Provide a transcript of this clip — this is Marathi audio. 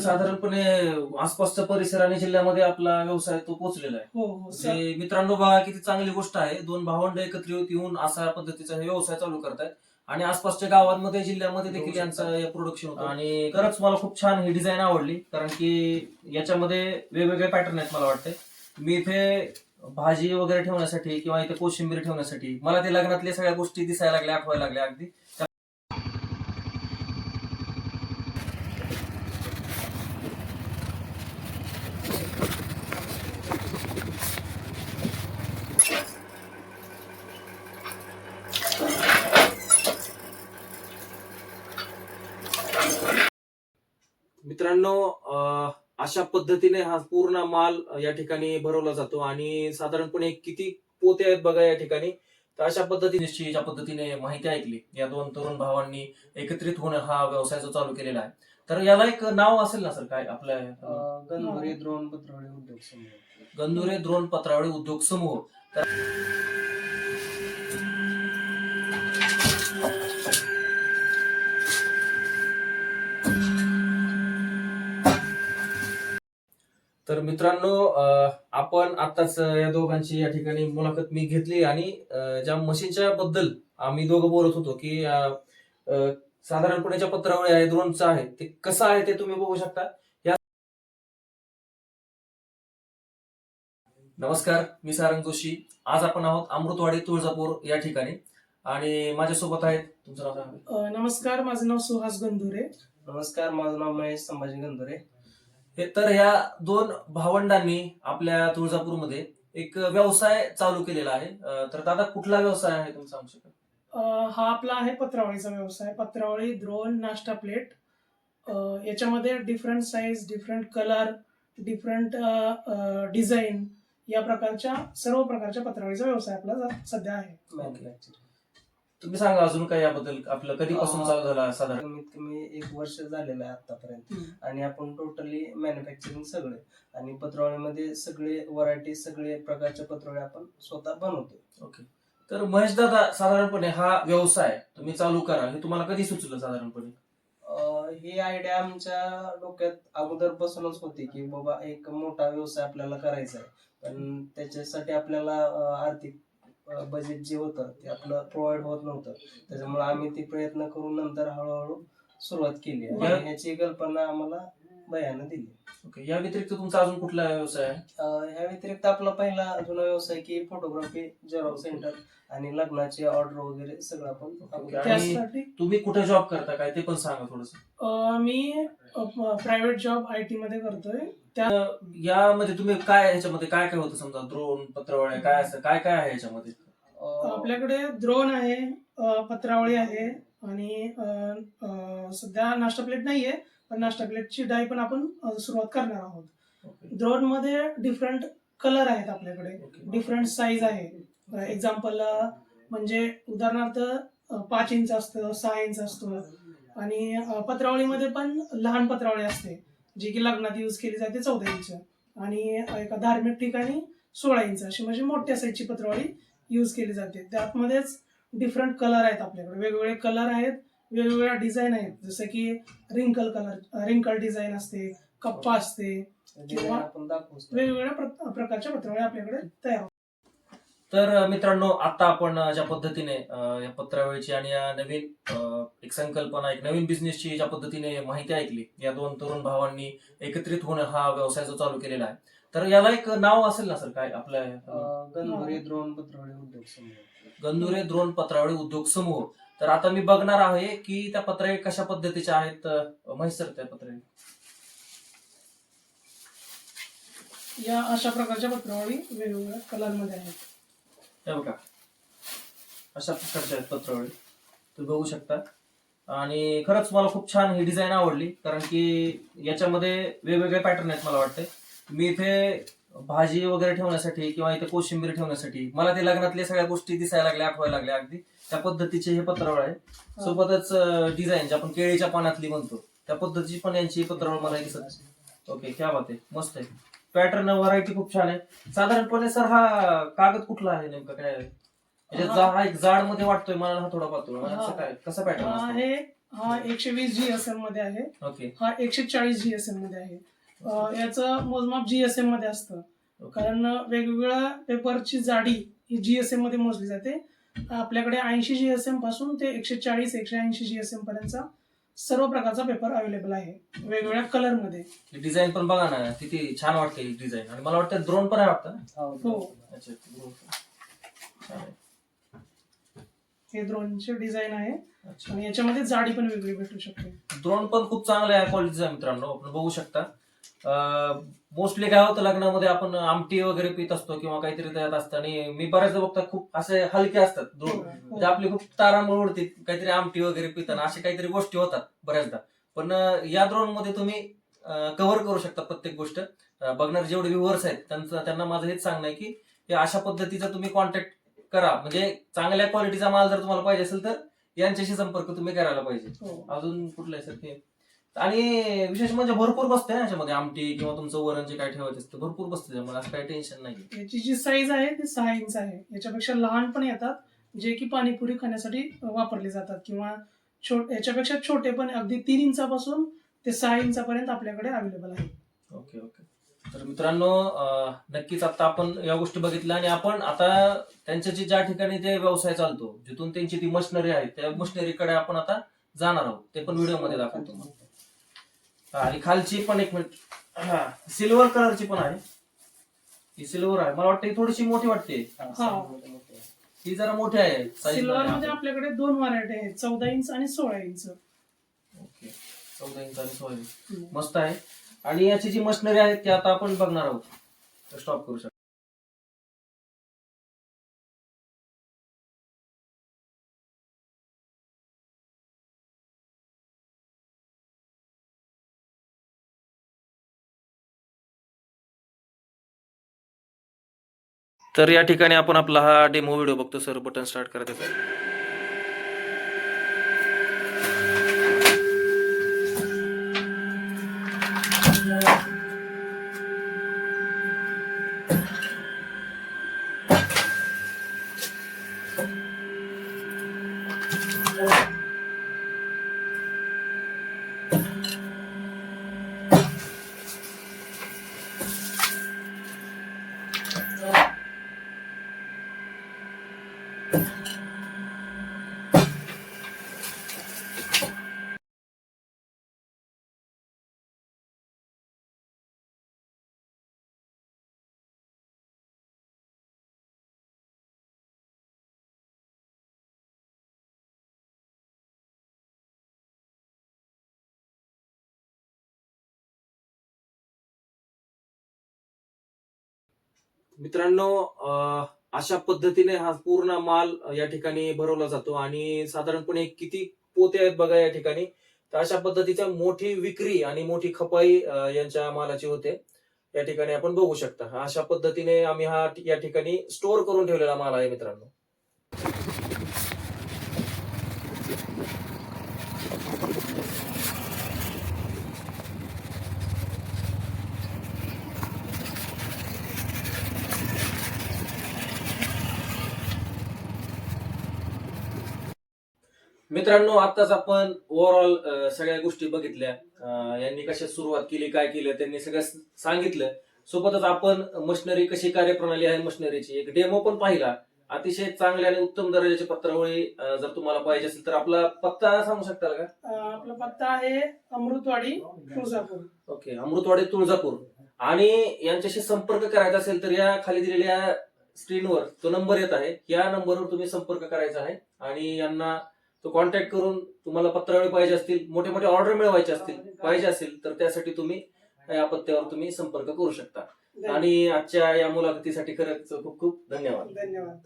साधारणपणे आसपासच्या परिसर आणि जिल्ह्यामध्ये आपला व्यवसाय तो पोहोचलेला आहे. हो हो सर. म्हणजे मित्रांनो बघा किती चांगली गोष्ट आहे. दोन भावंड एकत्रित येऊन अशा पद्धतीचा हे व्यवसाय चालू करतायत आणि आसपासच्या गावांमध्ये जिल्ह्यामध्ये देखील यांचं प्रोडक्शन होतं. आणि खरंच मला खूप छान ही डिझाईन आवडली, कारण की याच्यामध्ये वेगवेगळे पॅटर्न आहेत. मला वाटतंय मी इथे भाजी वगैरे ठेवण्यासाठी किंवा इथे कोशिंबीर ठेवण्यासाठी मला ते लग्नातल्या सगळ्या गोष्टी दिसायला लागल्या, आठवायला लागल्या अगदी. मित्रांनो, अशा पद्धतीने हा पूर्ण माल या ठिकाणी भरवला जातो आणि साधारणपणे किती पोते आहेत बघा या ठिकाणी. तर अशा पद्धतीने ज्या पद्धतीने माहिती ऐकली, या दोन तरुण भावांनी एकत्रित होऊन हा व्यवसाय जो चालू केलेला आहे. तर याला एक नाव असेल ना सर, काय आपल्या गंधुरे द्रोण पत्रावळी उद्योग समूह. गंधुरे द्रोण पत्रावळी उद्योग समूह. तर मित्रांनो, आपण आताच या दोघांची या ठिकाणी मुलाखत मी घेतली आणि ज्या मशीनच्या बद्दल आम्ही दोघं बोलत होतो की साधारणपणे ज्या पत्रावळी आहे, द्रोणचं आहे, ते कसं आहे ते तुम्ही बघू शकता. नमस्कार, मी सारंग जोशी. आज आपण आहोत अमृतवाडी तुळजापूर या ठिकाणी आणि माझ्यासोबत आहेत, तुमचं नाव सांगा. नमस्कार, माझं नाव सुहास गंधुरे. नमस्कार, माझं नाव महेश संभाजी गंधुरे. तर ह्या दोन भावंडांनी आपल्या तुळजापूरमध्ये एक व्यवसाय चालू केलेला आहे. तर दादा, कुठला व्यवसाय आहे तुमचा? सांगू शकाल? हा आपला आहे पत्रावळीचा व्यवसाय. पत्रावळी, द्रोण, नाश्ता प्लेट. याच्यामध्ये different size, different colour, different design या प्रकारच्या सर्व प्रकारच्या पत्रावळीचा व्यवसाय आपला सध्या आहे. मॅन्युफॅक्चरिंग. तुम्ही सांगा अजून काही याबद्दल. आपलं कधीपासून चालू झाला साधारण? कमीत कमी 1 वर्ष झालेलं आहे आतापर्यंत. आणि आपण टोटली मॅन्युफॅक्चरिंग सगळे आणि पत्रावळीमध्ये सगळे व्हरायटी, सगळे प्रकारच्या पत्रावळी आपण स्वतः बनवतो. ओके. तर महेश दादा, साधारणपणे हा व्यवसाय तुम्ही चालू करा हे तुम्हाला कधी सुचलं साधारणपणे? ही आयडिया आमच्या डोक्यात अगोदरपासूनच होती की बाबा एक मोठा व्यवसाय आपल्याला करायचा आहे, पण त्याच्यासाठी आपल्याला आर्थिक बजेट जे होतं ते आपलं प्रोव्हाइड होत नव्हतं. त्याच्यामुळे आम्ही ते प्रयत्न करून नंतर हळूहळू सुरुवात केली आणि याची कल्पना आम्हाला भैयानं दिली. ओके. या व्यतिरिक्त तुमचा अजून कुठला व्यवसाय आहे? ह्या व्यतिरिक्त आपला पहिला जुना व्यवसाय की फोटोग्राफी, झेरॉक्स सेंटर आणि लग्नाची ऑर्डर वगैरे सगळं आपण. त्यासाठी तुम्ही कुठे जॉब करता काय ते पण सांगा थोडंसं. मी प्रायव्हेट जॉब IT मध्ये करतोय. यामध्ये तुम्ही काय, ह्याच्यामध्ये काय काय होतं? समजा द्रोण, पत्रावळ्या, काय असतं, काय काय आहे याच्यामध्ये? आपल्याकडे द्रोण आहे, पत्रावळी आहे आणि सध्या नाश्ता प्लेट नाहीये, पण नाश्ता प्लेटची डाय पण आपण सुरुवात करणार आहोत. द्रोण मध्ये डिफरंट कलर आहेत आपल्याकडे, डिफरंट साईज आहे. एक्झाम्पल म्हणजे उदाहरणार्थ 5 इंच असतं, 6 इंच असतं आणि पत्रावळीमध्ये पण लहान पत्रावळी असते जी की लग्नात यूज केली जाते 14 इंच आणि एका धार्मिक ठिकाणी 16 इंच, अशी म्हणजे मोठ्या साईजची पत्रावळी यूज केली जाते. त्यातमध्येच डिफरंट कलर आहेत आपल्याकडे, वेगवेगळे कलर आहेत, वेगवेगळ्या डिझाईन आहेत. जसं की रिंकल डिझाईन असते, कप्पा असते किंवा वेगवेगळ्या प्रकारच्या पत्रावळ्या आपल्याकडे तयार होतात. तर मित्रांनो, आता आपण ज्या पद्धतीने या पत्रावळीची आणि या नवीन एक संकल्पना, एक नवीन बिझनेसची ज्या पद्धतीने माहिती ऐकली, या दोन तरुण भावांनी एकत्रित होऊन हा व्यवसाय जो चालू केलेला आहे. तर याला एक नाव असेल ना सर, काय आपल्या? गंधुरे द्रोण पत्रावळी उद्योग समूह. गंधुरे द्रोण पत्रावळी उद्योग समूह. तर आता मी बघणार आहे की त्या पत्रावळी कशा पद्धतीच्या आहेत. महेश सर, त्या पत्रावळी या अशा प्रकारच्या पत्रावळी वेगवेगळ्या कलर मध्ये आहेत. हे बघा, अशा प्रकारच्या आहेत पत्रावळी, तुम्ही बघू शकता. आणि खरंच मला खूप छान ही डिझाईन आवडली, कारण की याच्यामध्ये वेगवेगळे पॅटर्न आहेत. मला वाटतंय मी इथे भाजी वगैरे ठेवण्यासाठी किंवा इथे कोशिंबीर ठेवण्यासाठी मला ते लग्नातल्या सगळ्या गोष्टी दिसायला लागल्या, आठवायला लागल्या अगदी. त्या पद्धतीचे हे पत्रावळ आहे. सोबतच डिझाईन जे आपण केळीच्या पानातली म्हणतो त्या पद्धतीची पण यांची पत्रावळ मला दिसत. ओके, क्या बात आहे, मस्त आहे. पॅटर्न व्हरायटी खूप छान आहे. साधारणपणे सर हा कागद कुठला आहे नेमका, काय आहे? हा एक जाड मध्ये वाटतोय मला, हा थोडा पातळ. काय, कसा पॅटर्न? हे हा 120 GSM मध्ये आहे. ओके हा 140 GSM मध्ये आहे. याचं मोजमाप GSM मध्ये असतं, कारण वेगवेगळ्या पेपरची जाडी ही GSM मध्ये मोजली जाते. आपल्याकडे 80 GSM पासून ते 140-180 GSM पर्यंतचा सर्व प्रकारचा पेपर अवेलेबल आहे वेगवेगळ्या कलर मध्ये. डिझाईन पण बघा ना, किती छान वाटते डिझाईन. आणि मला वाटतं ड्रोन पण आहे वाटतं ना. हो, अच्छा, drone पण. छान आहे. हे ड्रोनचे डिझाईन आहे अच्छा, आणि याच्यामध्ये जाडी पण वेगळी भेटू शकते. ड्रोन पण खूप चांगल्या क्वालिटीचा आहे मित्रांनो, आपण बघू शकता. मोस्टली काय होतं, लग्नामध्ये आपण आमटी वगैरे पित असतो किंवा काहीतरी त्यात असतं, आणि मी बऱ्याचदा बघता खूप असे हलके असतात ड्रोन. म्हणजे आपली खूप तारांबळ उडते काहीतरी आमटी वगैरे पिताना, अशा काहीतरी गोष्टी होतात बऱ्याचदा. पण या ड्रोन मध्ये तुम्ही कव्हर करू शकता प्रत्येक गोष्ट. बघणारे जेवढे व्ह्युअर्स आहेत त्यांना माझं हेच सांगणं आहे की हे अशा पद्धतीचा तुम्ही कॉन्टॅक्ट करा. म्हणजे चांगल्या क्वालिटीचा माल जर तुम्हाला पाहिजे असेल तर यांच्याशी संपर्क तुम्ही करायला पाहिजे. हो. अजून कुठलं आहे सर ते? आणि विशेष म्हणजे भरपूर बसते ना याच्यामध्ये, आमटी किंवा तुमचं वरण जे काय ठेवायचं असतं भरपूर बसते त्यामध्ये, असं काही टेन्शन नाही. याची जी साईज आहे ती 6 इंच आहे. याच्यापेक्षा लहान पण येतात जे की पाणीपुरी खाण्यासाठी वापरले जातात, किंवा याच्यापेक्षा छोटे पण अगदी 3 इंचापासून ते 6 इंचापर्यंत आपल्याकडे अवेलेबल आहे. Okay okay. तर मित्रांनो, नक्कीच आता आपण या गोष्टी बघितल्या, आणि आपण आता त्यांच्या ज्या ठिकाणी ते व्यवसाय चालतो, जिथून त्यांची ती मशिनरी आहे, त्या मशिनरीकडे आपण आता जाणार आहोत. ते पण व्हिडिओ मध्ये दाखवतो. आणि खालची पण एक मिनिट, सिल्वर कलरची पण आहे. ही सिल्वर आहे, मला वाटतं ही थोडीशी मोठी वाटते. ही जरा मोठी आहे size सिल्वर मध्ये. मध्ये आपल्याकडे 2 व्हरायटी आहेत, 14 इंच आणि 16 इंच. ओके, 14 इंच आणि 16 इंच. मस्त आहे. आणि याची जी मशिनरी आहे ती आता आपण बघणार आहोत. स्टॉप करू शकतो. तर या ठिकाणी आपण आपला हा डेमो व्हिडिओ बघतो सर. बटन स्टार्ट करायचं. मित्रांनो, अशा पद्धतीने हा पूर्ण माल या ठिकाणी भरवला जातो, आणि साधारणपणे किती पोते आहेत बघा या ठिकाणी. तर अशा पद्धतीच्या मोठी विक्री आणि मोठी खपाई यांच्या मालाची होते. या ठिकाणी आपण बघू शकता. अशा पद्धतीने आम्ही हा या ठिकाणी स्टोअर करून ठेवलेला माल आहे मित्रांनो. मित्रांनो, आताच आपण ओव्हरऑल सगळ्या गोष्टी बघितल्या. यांनी कशा सुरुवात केली, काय केलं, त्यांनी सगळं सांगितलं. सोबतच आपण मशिनरी कशी कार्यप्रणाली आहे, मशिनरीची एक डेमो पण पाहिला. अतिशय चांगल्या आणि उत्तम दर्जाची पत्रावळी जर तुम्हाला पाहिजे असेल तर आपला पत्ता सांगू शकताल का? आपला पत्ता आहे अमृतवाडी, तुळजापूर. ओके, अमृतवाडी, तुळजापूर. आणि यांच्याशी संपर्क करायचा असेल तर या खाली दिलेल्या स्क्रीनवर तो नंबर येत आहे, या नंबरवर तुम्ही संपर्क करायचा आहे. आणि यांना तो कॉन्टॅक्ट करून तुम्हाला पत्रावळी पाहिजे असतील, मोठे मोठे ऑर्डर मिळवायचे असतील, पाहिजे असेल तर त्यासाठी तुम्ही या पत्त्यावर तुम्ही संपर्क करू शकता. आणि आजच्या या मुलाखतीसाठी खरंच खूप खूप धन्यवाद. धन्यवाद.